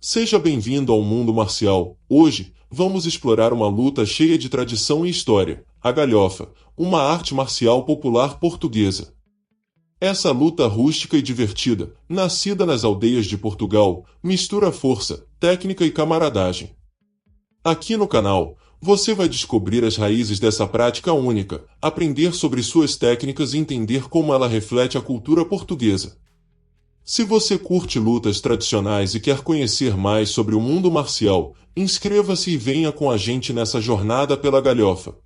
Seja bem-vindo ao mundo marcial. Hoje, vamos explorar uma luta cheia de tradição e história, a galhofa, uma arte marcial popular portuguesa. Essa luta rústica e divertida, nascida nas aldeias de Portugal, mistura força, técnica e camaradagem. Aqui no canal, você vai descobrir as raízes dessa prática única, aprender sobre suas técnicas e entender como ela reflete a cultura portuguesa. Se você curte lutas tradicionais e quer conhecer mais sobre o mundo marcial, inscreva-se e venha com a gente nessa jornada pela galhofa.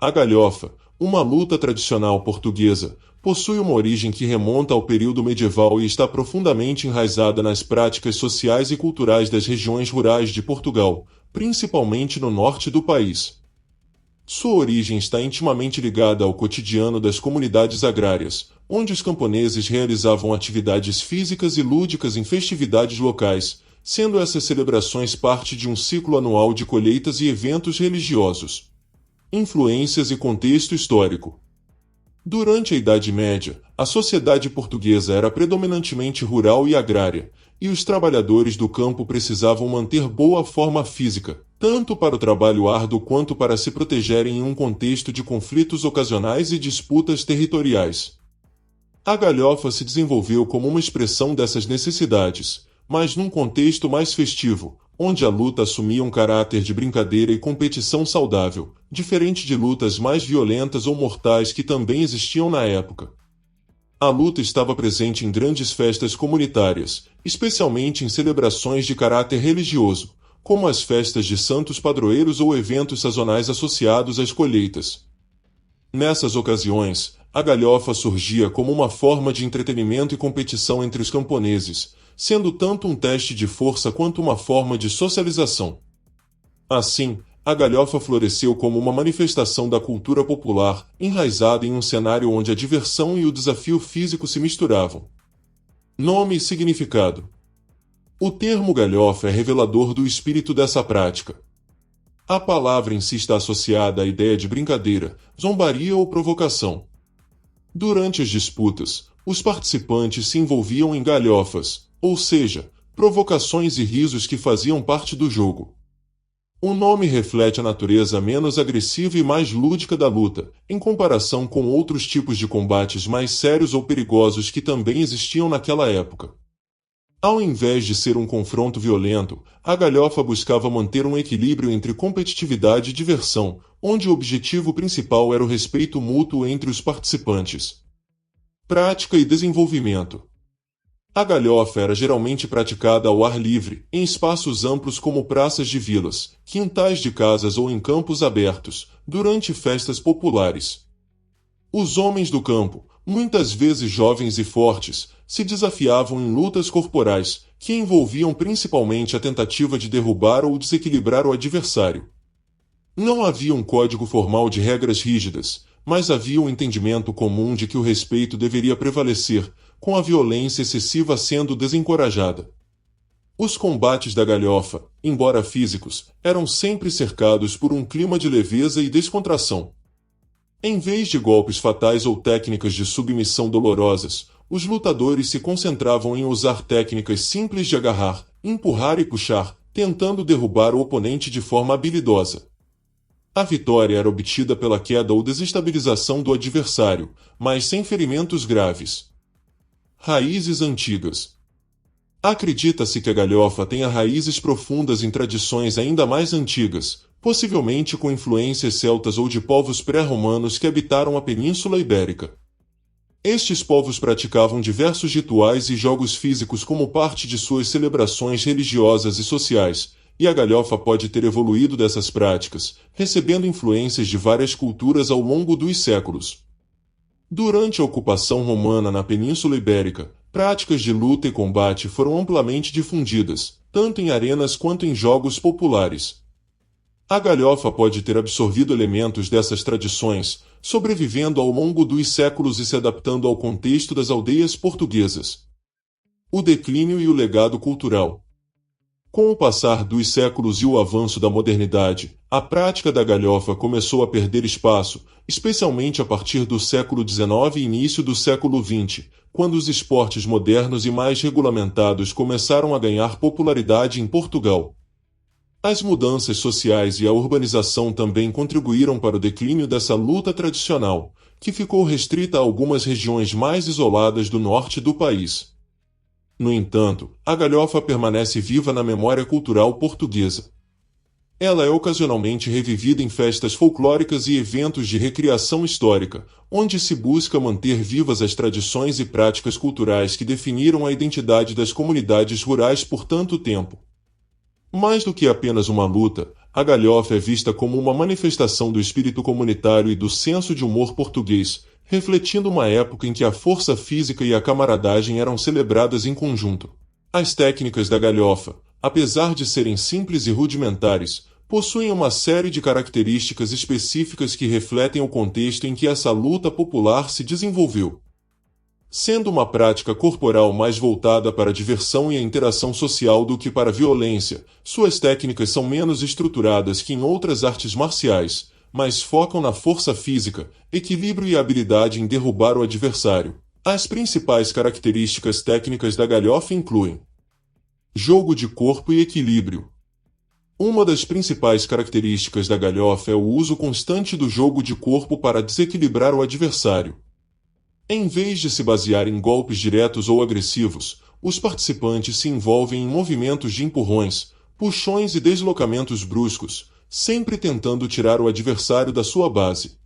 A galhofa, uma luta tradicional portuguesa, possui uma origem que remonta ao período medieval e está profundamente enraizada nas práticas sociais e culturais das regiões rurais de Portugal, principalmente no norte do país. Sua origem está intimamente ligada ao cotidiano das comunidades agrárias, onde os camponeses realizavam atividades físicas e lúdicas em festividades locais, sendo essas celebrações parte de um ciclo anual de colheitas e eventos religiosos. Influências e contexto histórico. Durante a Idade Média, a sociedade portuguesa era predominantemente rural e agrária, e os trabalhadores do campo precisavam manter boa forma física, tanto para o trabalho árduo quanto para se protegerem em um contexto de conflitos ocasionais e disputas territoriais. A galhofa se desenvolveu como uma expressão dessas necessidades, mas num contexto mais festivo, onde a luta assumia um caráter de brincadeira e competição saudável, diferente de lutas mais violentas ou mortais que também existiam na época. A luta estava presente em grandes festas comunitárias, especialmente em celebrações de caráter religioso, como as festas de santos padroeiros ou eventos sazonais associados às colheitas. Nessas ocasiões, a galhofa surgia como uma forma de entretenimento e competição entre os camponeses, sendo tanto um teste de força quanto uma forma de socialização. Assim, a galhofa floresceu como uma manifestação da cultura popular, enraizada em um cenário onde a diversão e o desafio físico se misturavam. Nome e significado. O termo galhofa é revelador do espírito dessa prática. A palavra em si está associada à ideia de brincadeira, zombaria ou provocação. Durante as disputas, os participantes se envolviam em galhofas, ou seja, provocações e risos que faziam parte do jogo. O nome reflete a natureza menos agressiva e mais lúdica da luta, em comparação com outros tipos de combates mais sérios ou perigosos que também existiam naquela época. Ao invés de ser um confronto violento, a galhofa buscava manter um equilíbrio entre competitividade e diversão, onde o objetivo principal era o respeito mútuo entre os participantes. Prática e desenvolvimento. A galhofa era geralmente praticada ao ar livre, em espaços amplos como praças de vilas, quintais de casas ou em campos abertos, durante festas populares. Os homens do campo, muitas vezes jovens e fortes, se desafiavam em lutas corporais, que envolviam principalmente a tentativa de derrubar ou desequilibrar o adversário. Não havia um código formal de regras rígidas, mas havia um entendimento comum de que o respeito deveria prevalecer, com a violência excessiva sendo desencorajada. Os combates da galhofa, embora físicos, eram sempre cercados por um clima de leveza e descontração. Em vez de golpes fatais ou técnicas de submissão dolorosas, os lutadores se concentravam em usar técnicas simples de agarrar, empurrar e puxar, tentando derrubar o oponente de forma habilidosa. A vitória era obtida pela queda ou desestabilização do adversário, mas sem ferimentos graves. Raízes antigas. Acredita-se que a galhofa tenha raízes profundas em tradições ainda mais antigas, possivelmente com influências celtas ou de povos pré-romanos que habitaram a Península Ibérica. Estes povos praticavam diversos rituais e jogos físicos como parte de suas celebrações religiosas e sociais, e a galhofa pode ter evoluído dessas práticas, recebendo influências de várias culturas ao longo dos séculos. Durante a ocupação romana na Península Ibérica, práticas de luta e combate foram amplamente difundidas, tanto em arenas quanto em jogos populares. A galhofa pode ter absorvido elementos dessas tradições, sobrevivendo ao longo dos séculos e se adaptando ao contexto das aldeias portuguesas. O declínio e o legado cultural. Com o passar dos séculos e o avanço da modernidade, A prática da galhofa começou a perder espaço, especialmente a partir do século XIX e início do século XX, quando os esportes modernos e mais regulamentados começaram a ganhar popularidade em Portugal. As mudanças sociais e a urbanização também contribuíram para o declínio dessa luta tradicional, que ficou restrita a algumas regiões mais isoladas do norte do país. No entanto, a galhofa permanece viva na memória cultural portuguesa. Ela é ocasionalmente revivida em festas folclóricas e eventos de recriação histórica, onde se busca manter vivas as tradições e práticas culturais que definiram a identidade das comunidades rurais por tanto tempo. Mais do que apenas uma luta, a galhofa é vista como uma manifestação do espírito comunitário e do senso de humor português, refletindo uma época em que a força física e a camaradagem eram celebradas em conjunto. As técnicas da galhofa, apesar de serem simples e rudimentares, possuem uma série de características específicas que refletem o contexto em que essa luta popular se desenvolveu. Sendo uma prática corporal mais voltada para a diversão e a interação social do que para a violência, suas técnicas são menos estruturadas que em outras artes marciais, mas focam na força física, equilíbrio e habilidade em derrubar o adversário. As principais características técnicas da galhofa incluem: jogo de corpo e equilíbrio. Uma das principais características da galhofa é o uso constante do jogo de corpo para desequilibrar o adversário. Em vez de se basear em golpes diretos ou agressivos, os participantes se envolvem em movimentos de empurrões, puxões e deslocamentos bruscos, sempre tentando tirar o adversário da sua base.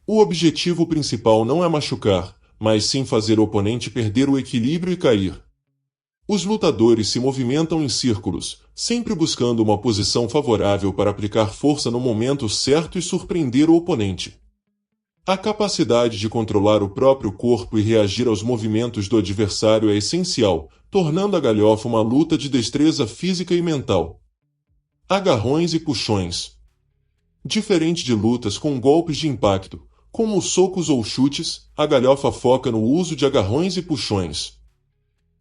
O objetivo principal não é machucar, mas sim fazer o oponente perder o equilíbrio e cair. Os lutadores se movimentam em círculos, sempre buscando uma posição favorável para aplicar força no momento certo e surpreender o oponente. A capacidade de controlar o próprio corpo e reagir aos movimentos do adversário é essencial, tornando a galhofa uma luta de destreza física e mental. Agarrões e puxões. Diferente de lutas com golpes de impacto, como socos ou chutes, a galhofa foca no uso de agarrões e puxões.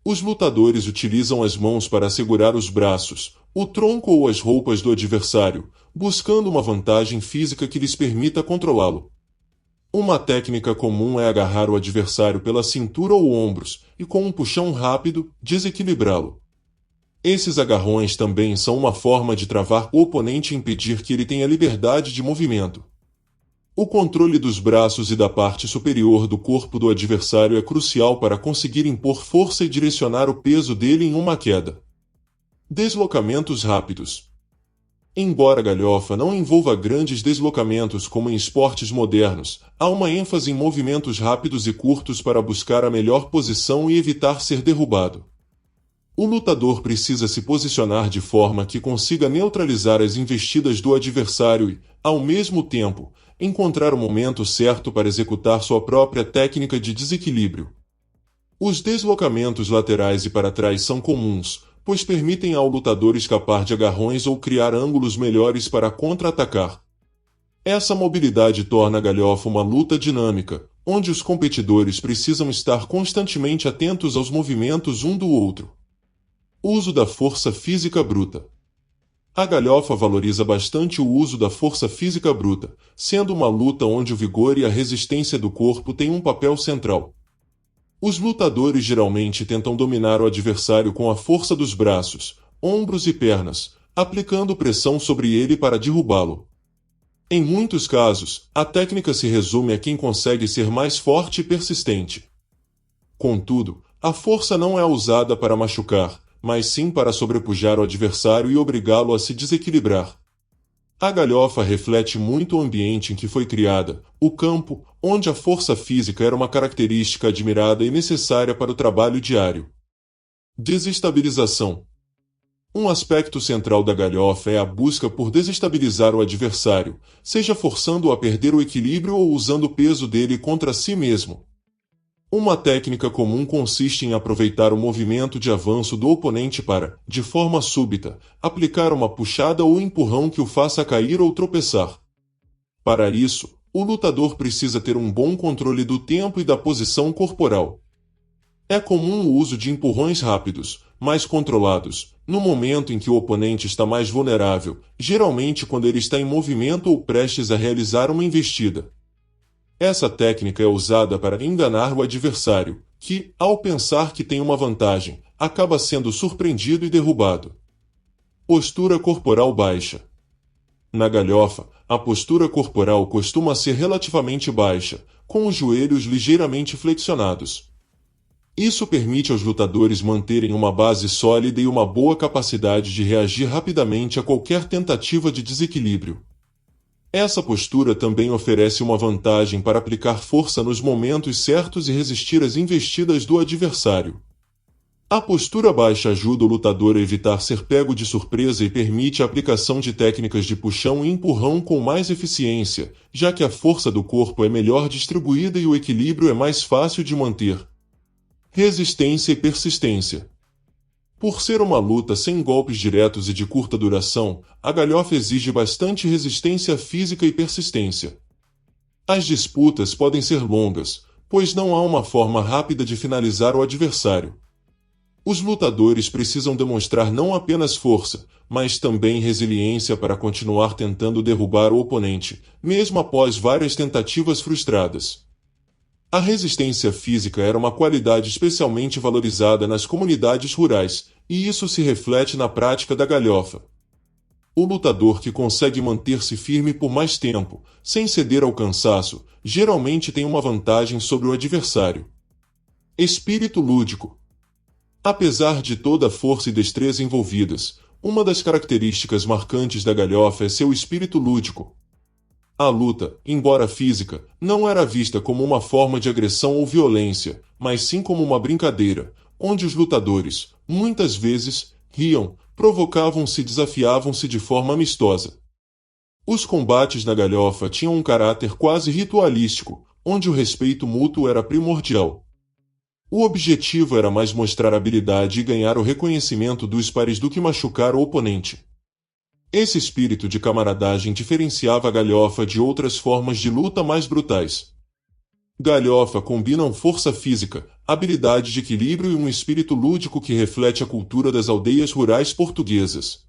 Os lutadores utilizam as mãos para segurar os braços, o tronco ou as roupas do adversário, buscando uma vantagem física que lhes permita controlá-lo. Uma técnica comum é agarrar o adversário pela cintura ou ombros e, com um puxão rápido, desequilibrá-lo. Esses agarrões também são uma forma de travar o oponente e impedir que ele tenha liberdade de movimento. O controle dos braços e da parte superior do corpo do adversário é crucial para conseguir impor força e direcionar o peso dele em uma queda. Deslocamentos rápidos. Embora a galhofa não envolva grandes deslocamentos como em esportes modernos, há uma ênfase em movimentos rápidos e curtos para buscar a melhor posição e evitar ser derrubado. O lutador precisa se posicionar de forma que consiga neutralizar as investidas do adversário e, ao mesmo tempo, encontrar o momento certo para executar sua própria técnica de desequilíbrio. Os deslocamentos laterais e para trás são comuns, pois permitem ao lutador escapar de agarrões ou criar ângulos melhores para contra-atacar. Essa mobilidade torna a galhofa uma luta dinâmica, onde os competidores precisam estar constantemente atentos aos movimentos um do outro. Uso da força física bruta. A galhofa valoriza bastante o uso da força física bruta, sendo uma luta onde o vigor e a resistência do corpo têm um papel central. Os lutadores geralmente tentam dominar o adversário com a força dos braços, ombros e pernas, aplicando pressão sobre ele para derrubá-lo. Em muitos casos, a técnica se resume a quem consegue ser mais forte e persistente. Contudo, a força não é usada para machucar, mas sim para sobrepujar o adversário e obrigá-lo a se desequilibrar. A galhofa reflete muito o ambiente em que foi criada, o campo, onde a força física era uma característica admirada e necessária para o trabalho diário. Desestabilização. Um aspecto central da galhofa é a busca por desestabilizar o adversário, seja forçando-o a perder o equilíbrio ou usando o peso dele contra si mesmo. Uma técnica comum consiste em aproveitar o movimento de avanço do oponente para, de forma súbita, aplicar uma puxada ou empurrão que o faça cair ou tropeçar. Para isso, o lutador precisa ter um bom controle do tempo e da posição corporal. É comum o uso de empurrões rápidos, mais controlados, no momento em que o oponente está mais vulnerável, geralmente quando ele está em movimento ou prestes a realizar uma investida. Essa técnica é usada para enganar o adversário, que, ao pensar que tem uma vantagem, acaba sendo surpreendido e derrubado. Postura corporal baixa. Na galhofa, a postura corporal costuma ser relativamente baixa, com os joelhos ligeiramente flexionados. Isso permite aos lutadores manterem uma base sólida e uma boa capacidade de reagir rapidamente a qualquer tentativa de desequilíbrio. Essa postura também oferece uma vantagem para aplicar força nos momentos certos e resistir às investidas do adversário. A postura baixa ajuda o lutador a evitar ser pego de surpresa e permite a aplicação de técnicas de puxão e empurrão com mais eficiência, já que a força do corpo é melhor distribuída e o equilíbrio é mais fácil de manter. Resistência e persistência. Por ser uma luta sem golpes diretos e de curta duração, a galhofa exige bastante resistência física e persistência. As disputas podem ser longas, pois não há uma forma rápida de finalizar o adversário. Os lutadores precisam demonstrar não apenas força, mas também resiliência para continuar tentando derrubar o oponente, mesmo após várias tentativas frustradas. A resistência física era uma qualidade especialmente valorizada nas comunidades rurais, e isso se reflete na prática da galhofa. O lutador que consegue manter-se firme por mais tempo, sem ceder ao cansaço, geralmente tem uma vantagem sobre o adversário. Espírito lúdico. Apesar de toda a força e destreza envolvidas, uma das características marcantes da galhofa é seu espírito lúdico. A luta, embora física, não era vista como uma forma de agressão ou violência, mas sim como uma brincadeira, onde os lutadores, muitas vezes, riam, provocavam-se e desafiavam-se de forma amistosa. Os combates na galhofa tinham um caráter quase ritualístico, onde o respeito mútuo era primordial. O objetivo era mais mostrar habilidade e ganhar o reconhecimento dos pares do que machucar o oponente. Esse espírito de camaradagem diferenciava a galhofa de outras formas de luta mais brutais. Galhofa combinam força física, habilidade de equilíbrio e um espírito lúdico que reflete a cultura das aldeias rurais portuguesas.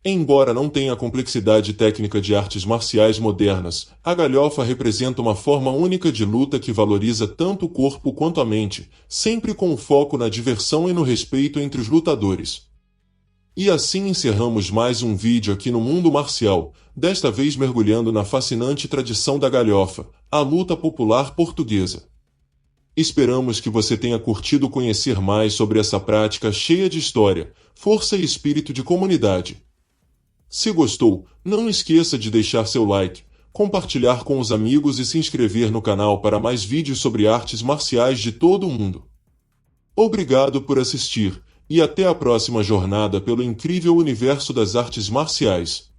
Embora não tenha a complexidade técnica de artes marciais modernas, a galhofa representa uma forma única de luta que valoriza tanto o corpo quanto a mente, sempre com foco na diversão e no respeito entre os lutadores. E assim encerramos mais um vídeo aqui no Mundo Marcial, desta vez mergulhando na fascinante tradição da galhofa, a luta popular portuguesa. Esperamos que você tenha curtido conhecer mais sobre essa prática cheia de história, força e espírito de comunidade. Se gostou, não esqueça de deixar seu like, compartilhar com os amigos e se inscrever no canal para mais vídeos sobre artes marciais de todo o mundo. Obrigado por assistir, e até a próxima jornada pelo incrível universo das artes marciais.